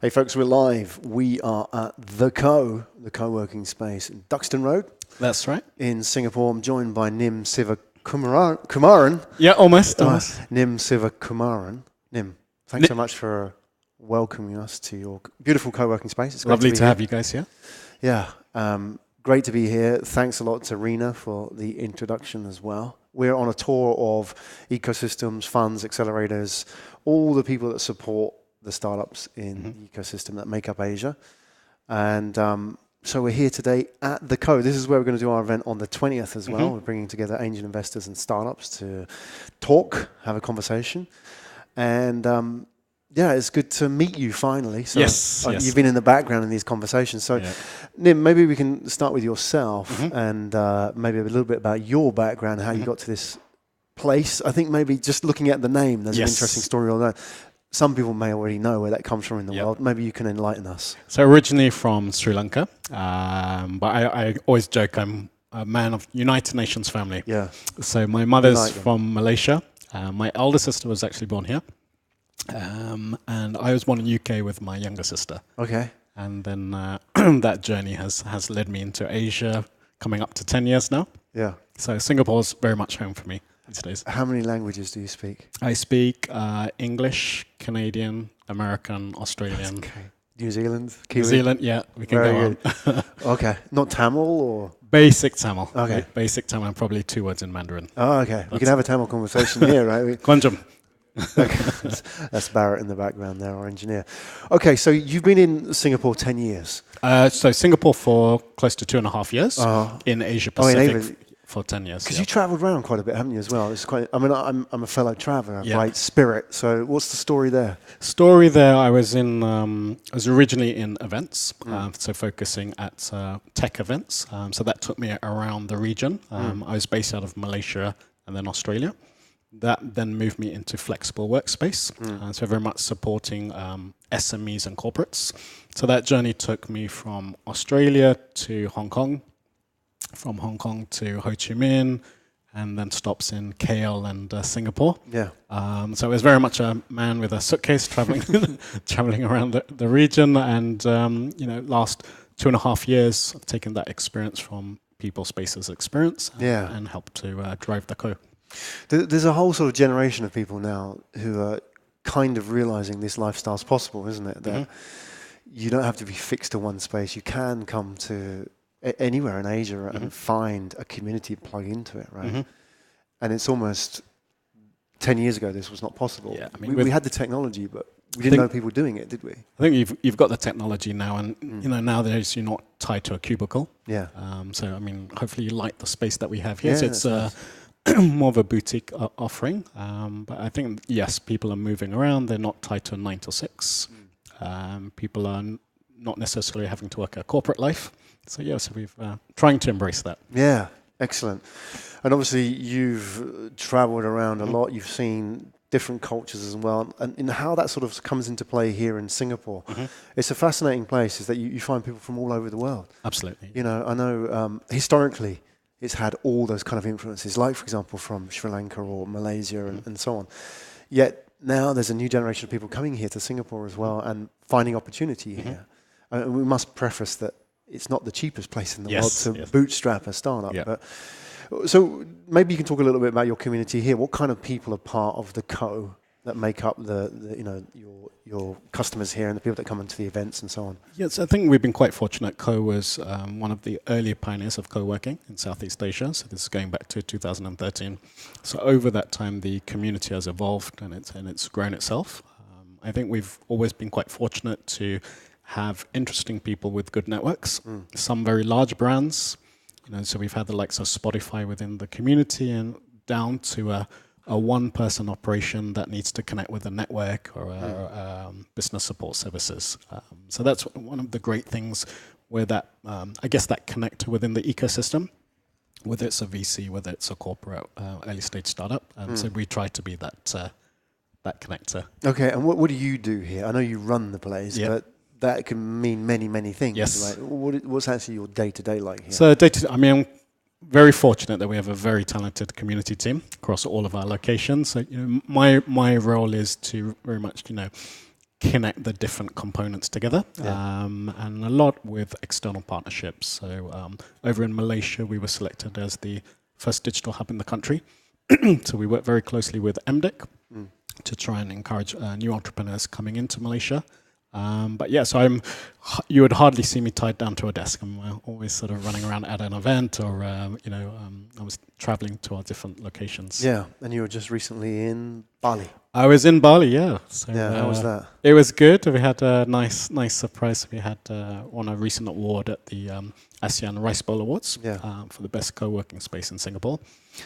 Hey folks, we're live. We are at the co-working space in Duxton Road. That's right. In Singapore. I'm joined by Nim Sivakumaran. Yeah, almost. Nim Sivakumaran. Nim, thanks so much for welcoming us to your beautiful co-working space. It's lovely to have you guys here. Yeah, great to be here. Thanks a lot to Rena for the introduction as well. We're on a tour of ecosystems, funds, accelerators, all the people that support the startups in the ecosystem that make up Asia. And so we're here today at the Co. This is where we're going to do our event on the 20th as well. We're bringing together angel investors and startups to talk, have a conversation. And yeah, it's good to meet you finally. So yes. You've been in the background in these conversations. So Nim, maybe we can start with yourself and maybe a little bit about your background, how you got to this place. I think maybe just looking at the name, there's an interesting story on that. Some people may already know where that comes from in the world. Maybe you can enlighten us. So originally from Sri Lanka, but I always joke I'm a man of United Nations family. Yeah. So my mother's from Malaysia. My elder sister was actually born here. And I was born in the UK with my younger sister. Okay. And then that journey has led me into Asia, coming up to 10 years now. Yeah. So Singapore's very much home for me these days. How many languages do you speak? I speak English, Canadian, American, Australian. Okay. New Zealand? Kiwi? New Zealand, yeah, we can go on. Okay. Not Tamil or? Basic Tamil. Okay. Basic Tamil and probably 2 words in Mandarin. Oh, okay. We can have a Tamil conversation here, right? Konjam. Okay. That's Barrett in the background there, our engineer. Okay, so you've been in Singapore 10 years. So Singapore for close to 2.5 years. In Asia Pacific for 10 years. Because you travelled around quite a bit, haven't you, as well? It's quite. I mean, I'm a fellow traveller, right? Spirit. So what's the story there? Story there, I was originally in events, so focusing at tech events. So that took me around the region. I was based out of Malaysia and then Australia. That then moved me into flexible workspace, so very much supporting SMEs and corporates. So that journey took me from Australia to Hong Kong, from Hong Kong to Ho Chi Minh, and then stops in KL and Singapore. Yeah. So I was very much a man with a suitcase traveling around the region, and last 2.5 years I've taken that experience from People Spaces experience and helped to drive the Co. There's a whole sort of generation of people now who are kind of realizing this lifestyle's possible, isn't it? That you don't have to be fixed to one space. You can come to anywhere in Asia and find a community plug into it, right? And it's almost 10 years ago this was not possible. Yeah, I mean, we had the technology, but we didn't know people doing it, did we? I think you've got the technology now, and nowadays you're not tied to a cubicle. Yeah. So I mean, hopefully you like the space that we have here. So it's more of a boutique offering, but I think yes, people are moving around. They're not tied to a 9 to 6. People are not necessarily having to work a corporate life. So yes, we've trying to embrace that. Yeah, excellent. And obviously you've travelled around a lot. You've seen different cultures as well, and how that sort of comes into play here in Singapore. It's a fascinating place. Is that you find people from all over the world. Absolutely. You know, I know historically it's had all those kind of influences, like, for example, from Sri Lanka or Malaysia and so on. Yet now there's a new generation of people coming here to Singapore as well and finding opportunity here. And we must preface that it's not the cheapest place in the world to bootstrap a startup. Yeah. But, so maybe you can talk a little bit about your community here. What kind of people are part of the Co that make up your customers here and the people that come into the events and so on? Yes, I think we've been quite fortunate. Co was one of the earlier pioneers of co-working in Southeast Asia. So this is going back to 2013. So over that time, the community has evolved and it's grown itself. I think we've always been quite fortunate to have interesting people with good networks. Some very large brands. So we've had the likes of Spotify within the community, and down to a one-person operation that needs to connect with a network or business support services. So that's one of the great things where that, I guess, that connector within the ecosystem, whether it's a VC, whether it's a corporate early-stage startup. So we try to be that connector. Okay, and what do you do here? I know you run the place, but that can mean many, many things. Yes. Right? What's actually your day-to-day like here? So I mean, I'm very fortunate that we have a very talented community team across all of our locations. So my role is to very much connect the different components together, and a lot with external partnerships. So over in Malaysia, we were selected as the first digital hub in the country. So we work very closely with MDEC to try and encourage new entrepreneurs coming into Malaysia. But yeah, so you would hardly see me tied down to a desk. I'm always sort of running around at an event, or I was traveling to our different locations. Yeah, and you were just recently in Bali. I was in Bali, yeah. So, how was that? It was good. We had a nice surprise. We had won a recent award at the ASEAN Rice Bowl Awards for the best co-working space in Singapore.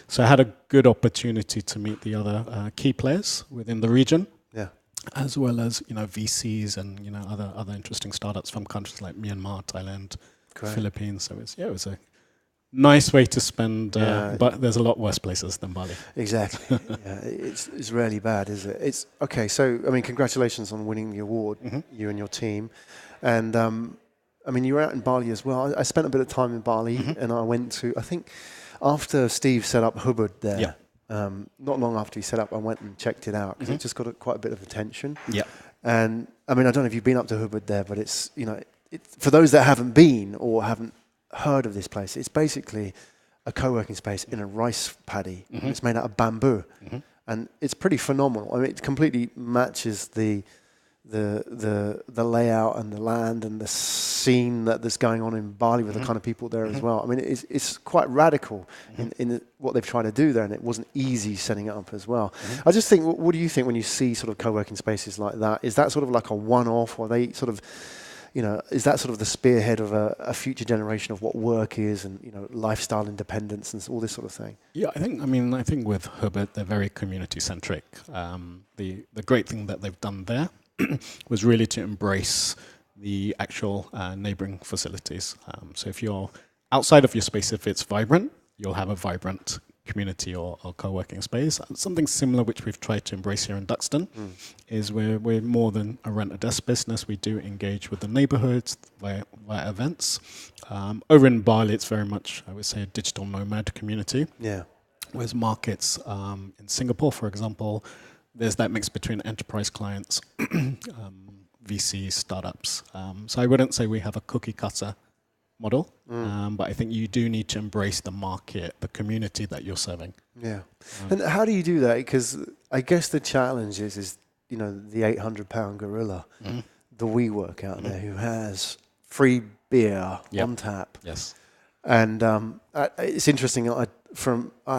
So I had a good opportunity to meet the other key players within the region. Yeah. As well as VCs and other interesting startups from countries like Myanmar, Thailand, Philippines. So it was a nice way to spend, but there's a lot worse places than Bali. Exactly. Yeah, it's really bad, is it? It's okay. So I mean, congratulations on winning the award, you and your team, and I mean, you were out in Bali as well. I spent a bit of time in Bali, and I went to, I think, after Steve set up Hubud there. Yeah. Not long after he set up, I went and checked it out because it just got quite a bit of attention. Yeah. And I mean, I don't know if you've been up to Hubud there, but it's for those that haven't been or haven't heard of this place, it's basically a co-working space in a rice paddy. It's made out of bamboo, and it's pretty phenomenal. I mean, it completely matches the layout and the land and the scene that's going on in Bali with the kind of people there as well. I mean, it's quite radical in what they've tried to do there, and it wasn't easy setting it up as well. I just think, what do you think when you see sort of co-working spaces like that? Is that sort of like a one-off, or they sort of, is that sort of the spearhead of a future generation of what work is, and lifestyle independence and all this sort of thing? Yeah, I think with Hubud, they're very community centric. The great thing that they've done there was really to embrace the actual neighboring facilities. So if you're outside of your space, if it's vibrant, you'll have a vibrant community or co-working space. Something similar which we've tried to embrace here in Duxton is we're more than a rent-a-desk business. We do engage with the neighborhoods via events. Over in Bali, it's very much, I would say, a digital nomad community. Yeah. Whereas markets in Singapore, for example, there's that mix between enterprise clients, VCs, startups. So I wouldn't say we have a cookie cutter model, but I think you do need to embrace the market, the community that you're serving. Yeah. And how do you do that? Because I guess the challenge is the 800-pound gorilla, the WeWork out there, who has free beer on tap. Yes. And it's interesting. I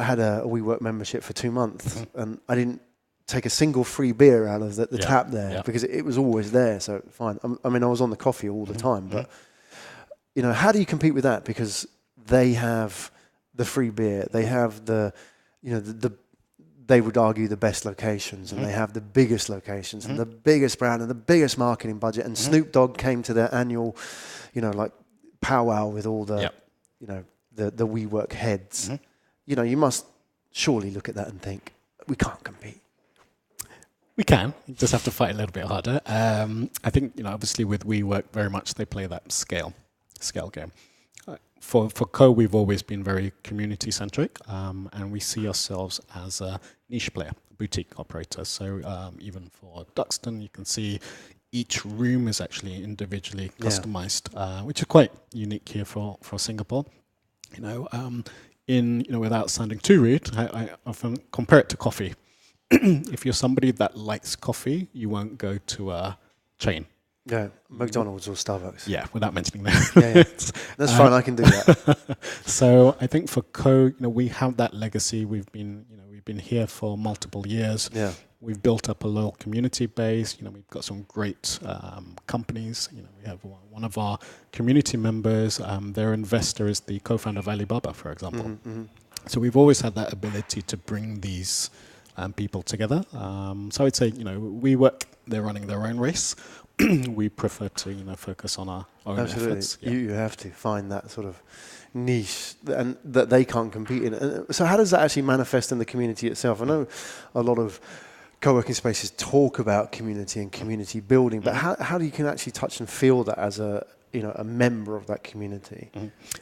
had a WeWork membership for 2 months, and I didn't take a single free beer out of the tap there because it was always there. So fine. I mean, I was on the coffee all the time, but how do you compete with that? Because they have the free beer, they have they would argue the best locations, and they have the biggest locations and the biggest brand and the biggest marketing budget. And Snoop Dogg came to their annual, like powwow with all the, the WeWork heads. You must surely look at that and think, we can't compete. We can. You just have to fight a little bit harder. I think, obviously with WeWork, very much they play that scale game. For Co, we've always been very community-centric, and we see ourselves as a niche player, a boutique operator. So even for Duxton, you can see each room is actually individually customized, which is quite unique here for Singapore. Without sounding too rude, I often compare it to coffee. If you're somebody that likes coffee, you won't go to a chain. Yeah, McDonald's or Starbucks. Yeah, without mentioning that. Yeah. That's fine, I can do that. So I think for Co, we have that legacy. We've been here for multiple years. Yeah. We've built up a loyal community base. We've got some great companies. We have one of our community members. Their investor is the co-founder of Alibaba, for example. So we've always had that ability to bring these people together. So I'd say, WeWork, they're running their own race. We prefer to, focus on our own efforts. Yeah. You have to find that sort of niche and that they can't compete in. So how does that actually manifest in the community itself? I know a lot of co-working spaces talk about community and community building, but how do you can actually touch and feel that as a member of that community?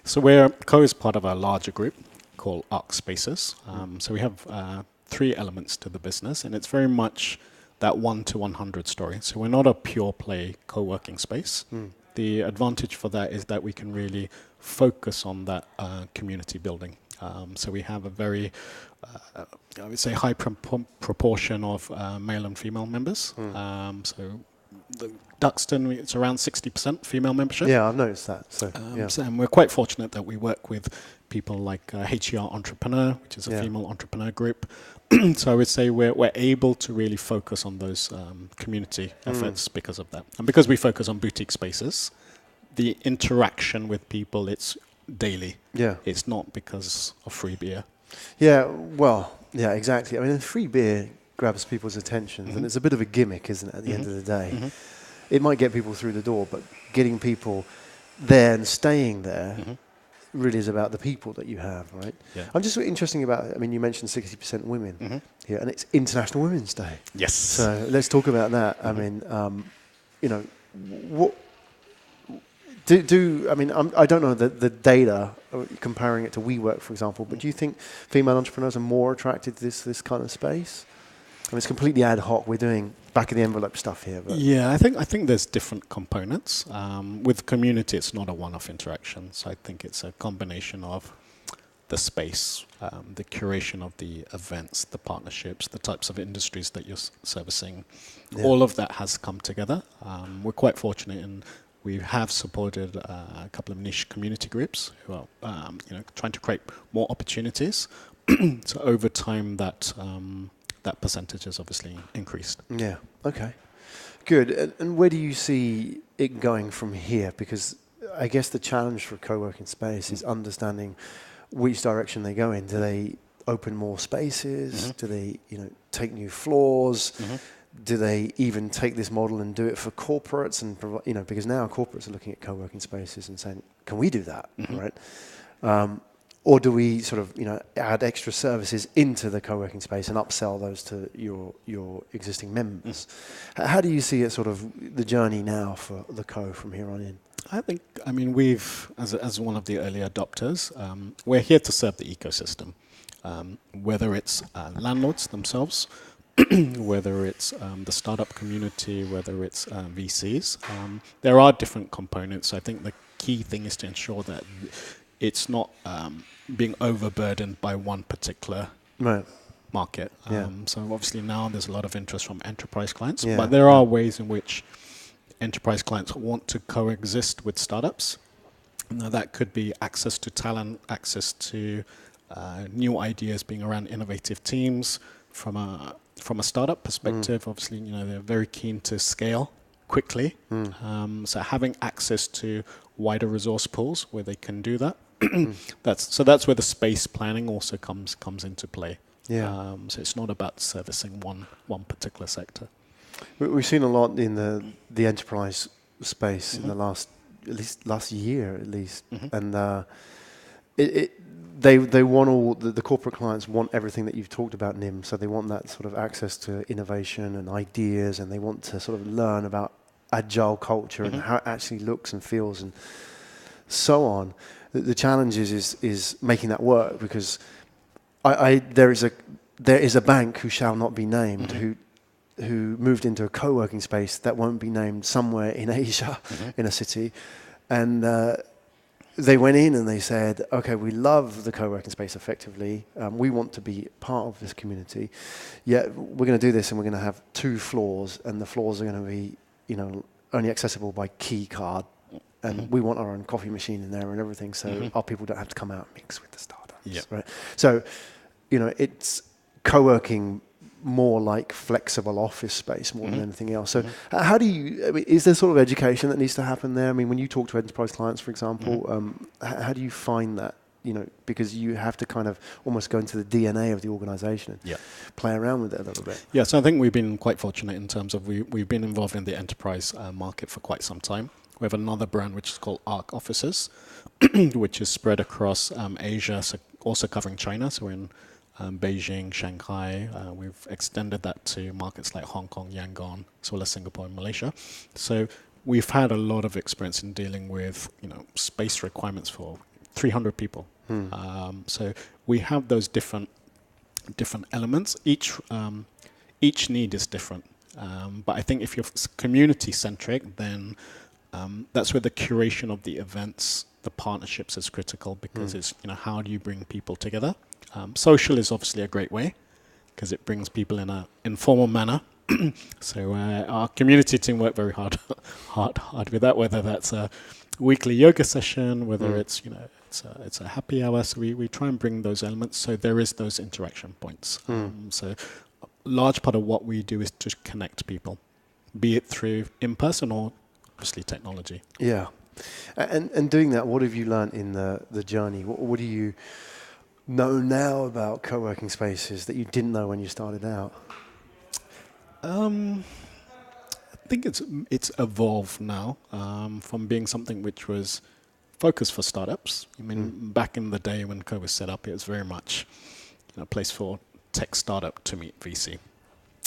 So Co is part of a larger group called Arc Spaces. So we have 3 elements to the business, and it's very much that 1 to 100 story. So we're not a pure play co-working space. The advantage for that is that we can really focus on that community building. So we have a very, I would say, high proportion of male and female members. So the Duxton, it's around 60% female membership. Yeah, I've noticed that. So, And we're quite fortunate that we work with people like HER Entrepreneur, which is a female entrepreneur group. So I would say we're able to really focus on those community efforts because of that. And because we focus on boutique spaces, the interaction with people, it's daily. Yeah. It's not because of free beer. Yeah, well, yeah, exactly. I mean, free beer grabs people's attention, and it's a bit of a gimmick, isn't it, at the end of the day? It might get people through the door, but getting people there and staying there really is about the people that you have, right? Yeah. I'm just interesting about, I mean, you mentioned 60% women here, and it's International Women's Day. Yes. So let's talk about that. I mean, you know, what I mean, I don't know the data, comparing it to WeWork, for example, but do you think female entrepreneurs are more attracted to this kind of space? I mean, it's completely ad hoc. We're doing back of the envelope stuff here. But Yeah, I think there's different components. With community, it's not a one-off interaction. So I think it's a combination of the space, the curation of the events, the partnerships, the types of industries that you're servicing. Yeah. All of that has come together. We're quite fortunate in we have supported a couple of niche community groups who are trying to create more opportunities. So over time, that percentage has obviously increased. Yeah. Okay. Good. And where do you see it going from here? Because I guess the challenge for a co-working space is understanding which direction they go in. Do they open more spaces? Do they, take new floors? Do they even take this model and do it for corporates and provide, because now corporates are looking at co-working spaces and saying, can we do that, right? Or do we sort of, add extra services into the co-working space and upsell those to your existing members? How do you see it sort of the journey now for the co from here on in? I mean, we've, as one of the early adopters, we're here to serve the ecosystem, whether it's landlords themselves, whether it's the startup community, whether it's VCs. There are different components. I think the key thing is to ensure that it's not being overburdened by one particular market. So obviously now there's a lot of interest from enterprise clients, but there are ways in which enterprise clients want to coexist with startups. Now that could be access to talent, access to new ideas, being around innovative teams. From a startup perspective, obviously, they're very keen to scale quickly. So having access to wider resource pools where they can do that. That's where the space planning also comes into play. So it's not about servicing one particular sector. We've seen a lot in the enterprise space in the last year at least, and they want all the corporate clients want everything that you've talked about, Nim. So they want that sort of access to innovation and ideas, and they want to sort of learn about agile culture and how it actually looks and feels and so on. The challenge is making that work, because there is a bank who shall not be named who moved into a co-working space that won't be named somewhere in Asia in a city, and they went in and they said, okay, we love the co-working space effectively. We want to be part of this community. Yet we're going to do this, and we're going to have 2 floors, and the floors are going to be, only accessible by key card. And we want our own coffee machine in there and everything, so our people don't have to come out and mix with the startups, right? So, it's co-working more like flexible office space more than anything else. So how do you, is there sort of education that needs to happen there? I mean, when you talk to enterprise clients, for example, how do you find that, because you have to kind of almost go into the DNA of the organization and play around with it a little bit. Yeah, so I think we've been quite fortunate in terms of we've been involved in the enterprise market for quite some time. We have another brand which is called Arc Offices, which is spread across Asia, so also covering China. So we're in Beijing, Shanghai. We've extended that to markets like Hong Kong, Yangon, as well as Singapore and Malaysia. So we've had a lot of experience in dealing with space requirements for 300 people. So we have those different elements. Each need is different. But I think if you're community-centric, then that's where the curation of the events, the partnerships is critical, because it's, how do you bring people together? Social is obviously a great way, because it brings people in an informal manner. So our community team work very hard with that, whether that's a weekly yoga session, whether it's, it's a happy hour. So we try and bring those elements. So there is those interaction points. So a large part of what we do is to connect people, be it through in-person or obviously technology. Yeah. And doing that, what have you learned in the journey? What do you know now about co-working spaces that you didn't know when you started out? I think it's evolved now from being something which was focused for startups. I mean, back in the day when Co was set up, it was very much a place for tech startup to meet VC.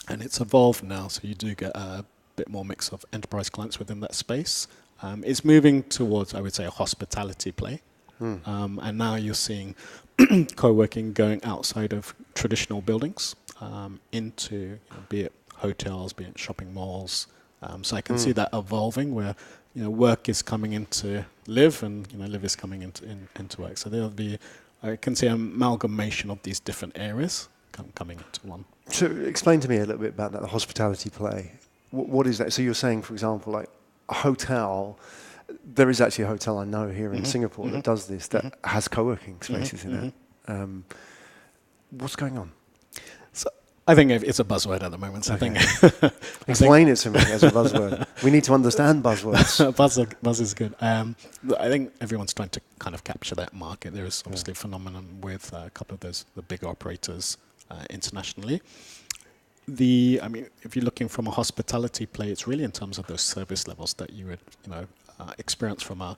And it's evolved now, so you do get a bit more mix of enterprise clients within that space. It's moving towards, I would say, a hospitality play. And now you're seeing co-working going outside of traditional buildings into, be it hotels, be it shopping malls. So I can see that evolving, where work is coming into live, and live is coming into work. So there'll be, I can see, an amalgamation of these different areas coming into one. So explain to me a little bit about that, the hospitality play. What is that? So you're saying, for example, like a hotel. There is actually a hotel I know here in Singapore that does this, that has co-working spaces in it. What's going on? So I think it's a buzzword at the moment. So Okay. I think Explain it to me as a buzzword. We need to understand buzzwords. Buzz is good. I think everyone's trying to kind of capture that market. There is obviously a phenomenon with a couple of the big operators internationally. I mean, if you're looking from a hospitality play, it's really in terms of those service levels that you would, experience from a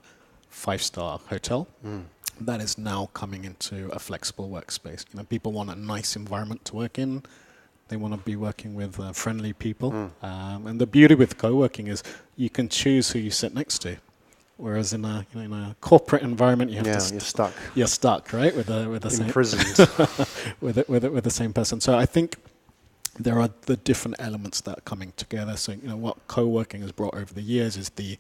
5-star hotel. That is now coming into a flexible workspace. People want a nice environment to work in. They want to be working with friendly people. And the beauty with co-working is you can choose who you sit next to. Whereas in a corporate environment, you have to you're stuck. You're stuck, right, with the same Imprisoned. with the same person. So I think there are the different elements that are coming together. So what co-working has brought over the years is the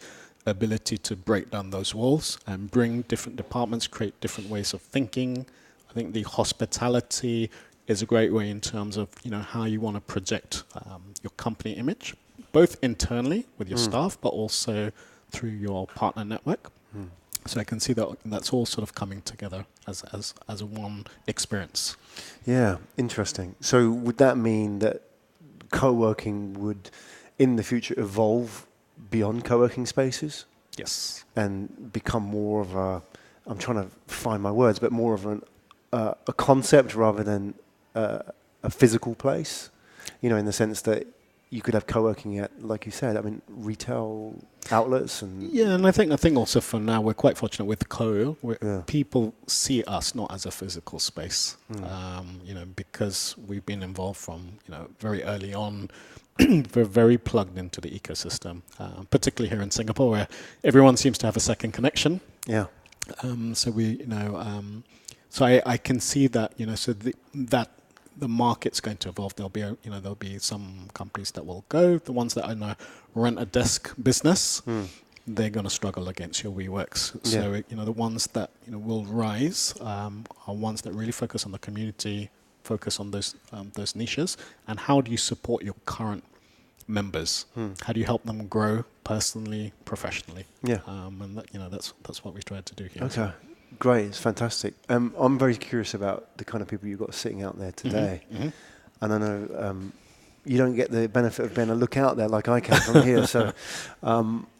ability to break down those walls and bring different departments, create different ways of thinking. I think the hospitality is a great way in terms of how you want to project your company image, both internally with your staff, but also through your partner network. So I can see that that's all sort of coming together as a one experience. Yeah, interesting. So would that mean that co-working would, in the future, evolve beyond co-working spaces? Yes. And become more of I'm trying to find my words, but more of a concept rather than a physical place, in the sense that you could have co-working at, like you said, retail outlets and... Yeah, and I think also for now, we're quite fortunate with where people see us not as a physical space, because we've been involved from, very early on. We're very plugged into the ecosystem, particularly here in Singapore, where everyone seems to have a second connection. Yeah. So so I can see that, so that the market's going to evolve. There'll be some companies that will go. The ones that are in a rent a desk business, they're going to struggle against your WeWorks. So the ones that will rise are ones that really focus on the community, focus on those niches, and how do you support your current members? How do you help them grow personally, professionally? Yeah, and that's what we tried to do here. Okay. Great, it's fantastic. I'm very curious about the kind of people you've got sitting out there today. And I know you don't get the benefit of being a look out there like I can from here. So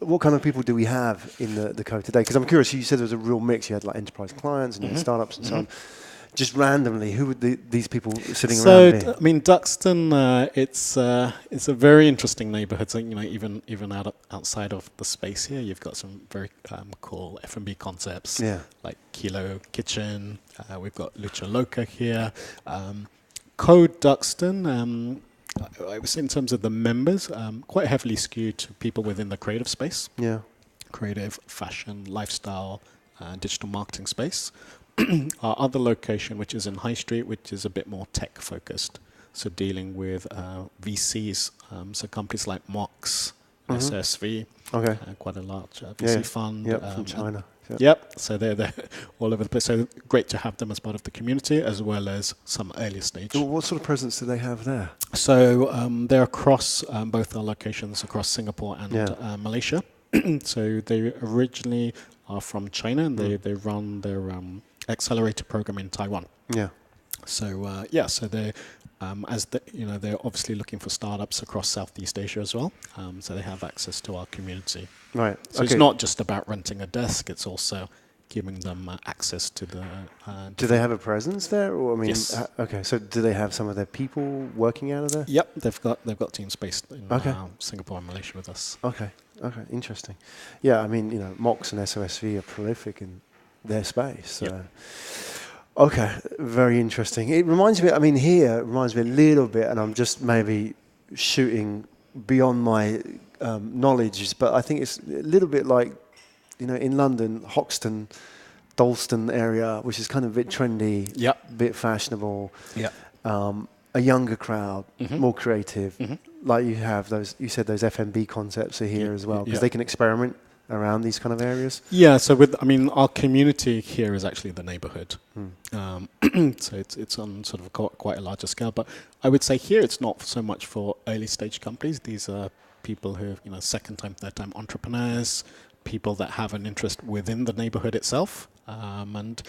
what kind of people do we have in the code today? Because I'm curious, you said there was a real mix. You had like enterprise clients and you had startups and so on. Just randomly, who would these people sitting around here? I mean, Duxton, it's a very interesting neighborhood. So, even outside of the space here, you've got some very cool F&B concepts, like Kilo Kitchen. We've got Lucha Loca here. Code Duxton, I would say in terms of the members, quite heavily skewed to people within the creative space. Yeah. Creative, fashion, lifestyle, digital marketing space. Our other location, which is in High Street, which is a bit more tech focused. so dealing with VCs, so companies like Mox, SSV, quite a large VC fund. From China. Yep, so they're all over the place. So great to have them as part of the community, as well as some earlier stage. So what sort of presence do they have there? So they're across both our locations across Singapore and Malaysia. So they originally are from China, and they run their accelerator program in Taiwan. Yeah. So so they they're obviously looking for startups across Southeast Asia as well. So they have access to our community. Right. So it's not just about renting a desk; it's also giving them access to the. Do they have a presence there, or I mean, yes. Okay. So do they have some of their people working out of there? Yep, they've got teams based in Singapore and Malaysia with us. Okay. Interesting. Yeah, I mean, Mox and SOSV are prolific in their space. So. Okay, very interesting. It reminds me, here it reminds me a little bit, and I'm just maybe shooting beyond my knowledge, but I think it's a little bit like, in London, Hoxton, Dalston area, which is kind of a bit trendy, bit fashionable, a younger crowd, more creative. Like you said those F&B concepts are here as well, because they can experiment around these kind of areas? Yeah, so our community here is actually the neighborhood. So it's on sort of quite a larger scale. But I would say here it's not so much for early stage companies. These are people who are, second time, third time entrepreneurs, people that have an interest within the neighborhood itself. And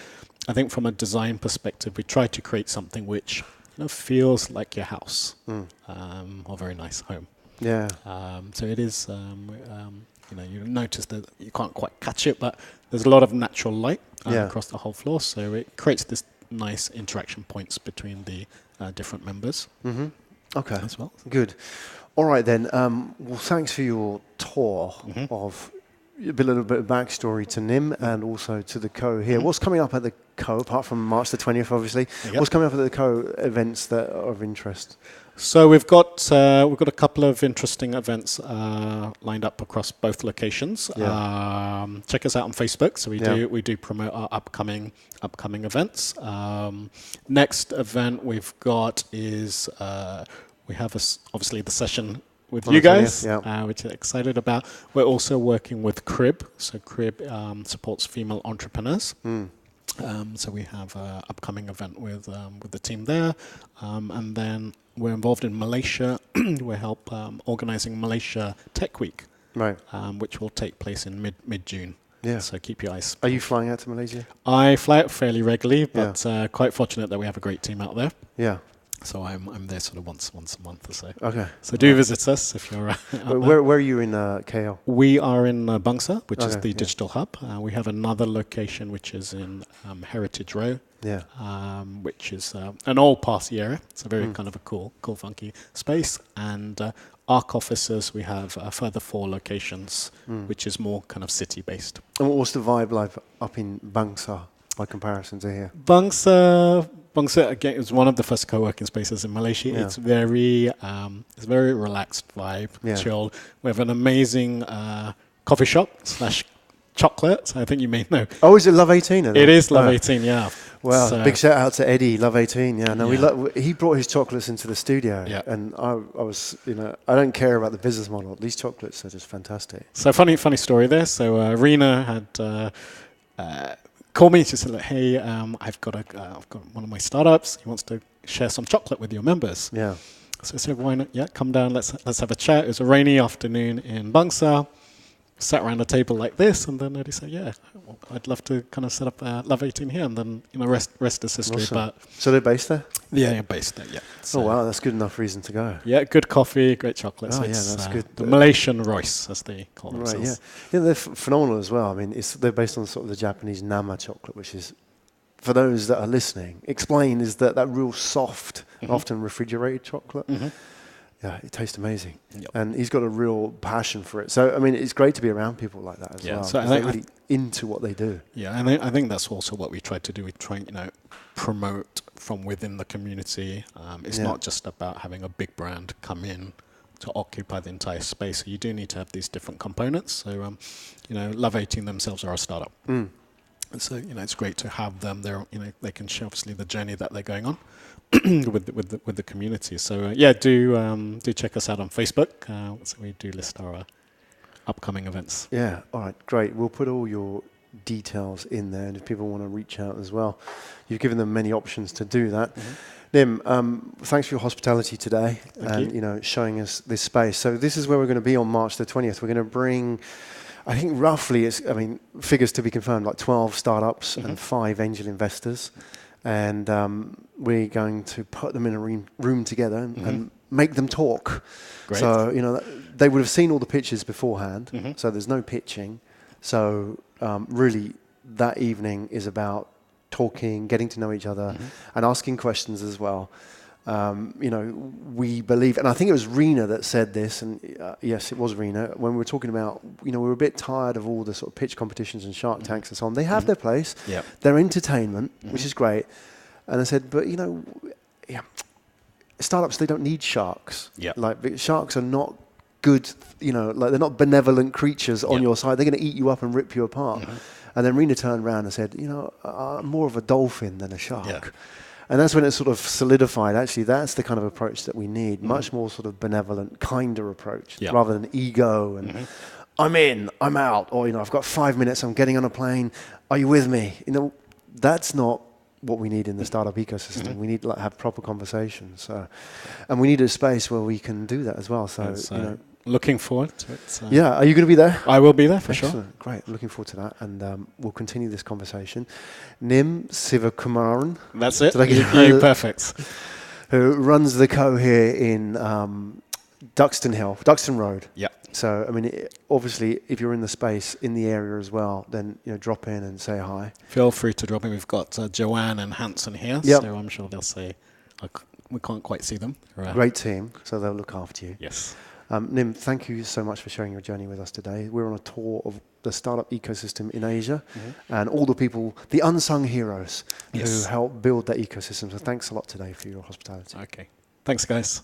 I think from a design perspective, we try to create something which feels like your house or a very nice home. Yeah. So it is. You notice that you can't quite catch it, but there's a lot of natural light across the whole floor, so it creates this nice interaction points between the different members. Okay, as well. Good. All right then. Well, thanks for your tour of a little bit of backstory to Nim and also to the Co here. What's coming up at the Co, apart from March the 20th, obviously? What's coming up at the Co events that are of interest? So we've got a couple of interesting events lined up across both locations. Check us out on Facebook. So we do promote our upcoming events. Next event we've got is we have obviously the session with you guys, which we're excited about. We're also working with Crib. So Crib supports female entrepreneurs. So we have an upcoming event with the team there, and then we're involved in Malaysia. We're organizing Malaysia Tech Week, which will take place in mid-June. Yeah. So keep your eyes. Are you flying out to Malaysia? I fly out fairly regularly, but quite fortunate that we have a great team out there. Yeah. So I'm there sort of once a month or so. Okay. So do visit us if you're where are you in KL? We are in Bangsa, which is the digital hub. We have another location which is in Heritage Row. Yeah. Which is an old party area. It's a very kind of a cool, funky space. And ARC offices, we have a further 4 locations, which is more kind of city-based. And what's the vibe like up in Bangsa by comparison to here? Bangsa again is one of the first co-working spaces in Malaysia. Yeah. It's very relaxed vibe, chilled. We have an amazing coffee shop / chocolates. I think you may know. Oh, is it Love 18? It is Love 18, yeah. Well, big shout out to Eddie, Love 18. Yeah, no, he brought his chocolates into the studio, and I was, I don't care about the business model. These chocolates are just fantastic. So funny story there. So Rena had called me. She said, like, "Hey, I've got one of my startups. He wants to share some chocolate with your members." Yeah. So I said, "Why not? Yeah, come down. Let's have a chat." It was a rainy afternoon in Bangsa. Sat around a table like this, and then Eddie said, "Yeah, I'd love to kind of set up Love 18 here," and then rest is history. Awesome. But so they're based there? Yeah, based there. Yeah. So, oh wow, that's good enough reason to go. Yeah, good coffee, great chocolate. Oh yeah, that's good. The Malaysian Royce, as they call themselves. Right. Yeah, they're phenomenal as well. I mean, they're based on sort of the Japanese Nama chocolate, which is, for those that are listening, explain is that real soft, often refrigerated chocolate. Yeah, it tastes amazing. Yep. And he's got a real passion for it. So, I mean, it's great to be around people like that as well. So they're really into what they do. Yeah, and I think that's also what we try to do. We try, promote from within the community. It's not just about having a big brand come in to occupy the entire space. So you do need to have these different components. So, Love 18 themselves are a startup. And so, it's great to have them there. They can share obviously the journey that they're going on with the community. So do check us out on Facebook. So we do list our upcoming events. Yeah, all right, great. We'll put all your details in there, and if people want to reach out as well, you've given them many options to do that. Nim, thanks for your hospitality today and showing us this space. So this is where we're going to be on March the 20th. We're going to bring, I think roughly, figures to be confirmed, like 12 startups and 5 angel investors. And we're going to put them in a room together and make them talk. Great. So, they would have seen all the pitches beforehand, so there's no pitching. So really, that evening is about talking, getting to know each other, and asking questions as well. We believe, and I think it was Rena that said this, and yes, it was Rena, when we were talking about, we were a bit tired of all the sort of pitch competitions and Shark Tanks and so on. They have their place. Yep. They're entertainment, which is great. And I said, but, startups, they don't need sharks. Yep. Like, sharks are not good, like they're not benevolent creatures on your side. They're going to eat you up and rip you apart. And then Rena turned around and said, I'm more of a dolphin than a shark. Yeah. And that's when it sort of solidified. Actually, that's the kind of approach that we need. Much more sort of benevolent, kinder approach, rather than ego and I'm in, I'm out, or I've got 5 minutes, I'm getting on a plane. Are you with me? That's not what we need in the startup ecosystem. We need to have proper conversations. And we need a space where we can do that as well. So, looking forward to it. Yeah, are you going to be there? I will be there for Excellent. sure. Great, looking forward to that, and we'll continue this conversation. Nim Sivakumaran. That's it. You perfect. Who runs the co here in Duxton Road. Yeah. So, obviously, if you're in the space, in the area as well, then drop in and say hi. Feel free to drop in. We've got Joanne and Hanson here, so I'm sure they'll say, we can't quite see them. Great team, so they'll look after you. Yes. Nim, thank you so much for sharing your journey with us today. We're on a tour of the startup ecosystem in Asia and all the people, the unsung heroes who help build that ecosystem. So thanks a lot today for your hospitality. Okay. Thanks, guys.